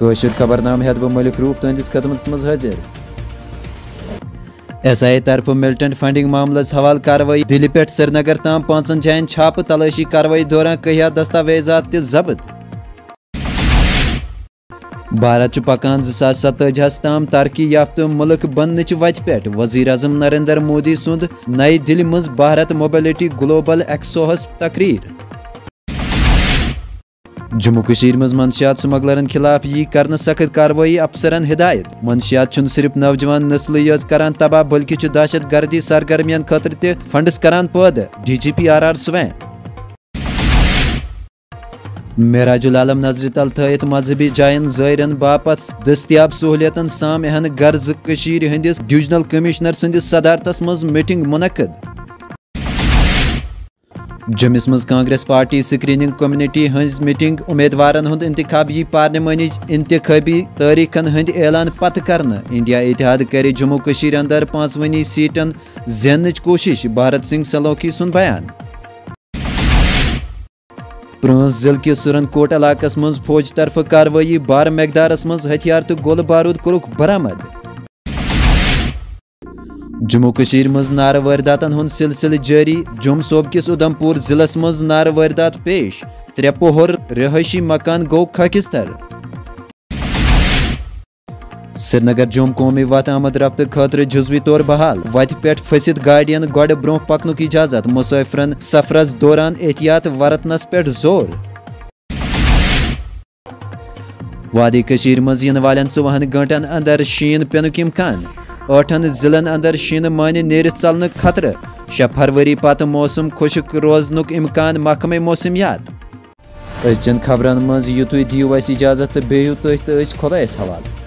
کاشر خبرنامہ ہیت بہ ملک روف تہندس خدمتس مز حاضر ایس آئی طرف ملٹنٹ فنڈنگ معاملس حوالہ کاروائی دلی پہ سری نگر تام 5 جائن چھاپ تلاشی کاروائی دوران کہیا دستاویزات تہ ضبط بھارت پکان 2027 تام ترقی یافتہ ملک بننچ وتہ پہ وزیر اعظم نریندر مودی سند نئی دلی مز بھارت موبلٹی گلوبل ایکسپوہس تقریر جموں کشیر مز منشیات سمگلرن خلاف یہ کرنا سخت کاروائی افسران ہدایت منشیات چھن صرف نوجوان نسل یوز کران تباہ بلکہ دہشت گردی سرگرمیان خاطر تہ فنڈس کران پٲدٕ ڈی جی پی آر سوین معراج العالم نظر تل تھٲیِتھ مذہبی جائن زائرن باپت دستیاب سہولیتن سام اہن غرض کشیر ہندس ڈویژنل کمشنر سندس صدارتس مز میٹنگ منعقد جمس مز کانگریس پارٹی سکریننگ کمیونٹی ہنز میٹنگ امیدوارن ہند انتخاب یہ پارلیمانی انتخابی تاریخن ہند اعلان پتہ کرنا انڈیا اتحاد کرے جموں کشیر اندر 5 سیٹن زیننچ کوشش بھارت سنگھ سلوکی سن بیان پرانس ضلع کس سرن کوٹ علاقہ مز فوج طرف کاروائی بار مقدارس مز ہتھیار تو گول بارود کورک برآمد جموں کشیر مز نار وارداتن ہند سلسلہ جاری جوم صوبہ کس ادھم پور ضلع مز نار واردات پیش 3 پوہر رہائشی مکان گو خاکستر سری نگر جوم قومی وتھ آمد رفت خاطر جزوی طور بحال وتہ پہ پھسد گاڑین گوڑ برو پکنک اجازت مسافرن سفرس دوران احتیاط ورتنس پہ زور وادی کشیر مز ین والن 24 گھنٹن اندر شین پینک امکان 8 ضلعن اندر شین مانہ نیرت ژلن خطرہ 6 فروری پتہ موسم خشک روزنک امکان محکمہ موسمیات أزچن خبرن مز یتھ دیو اس اجازت تو بیو تھی خدایس حوالہ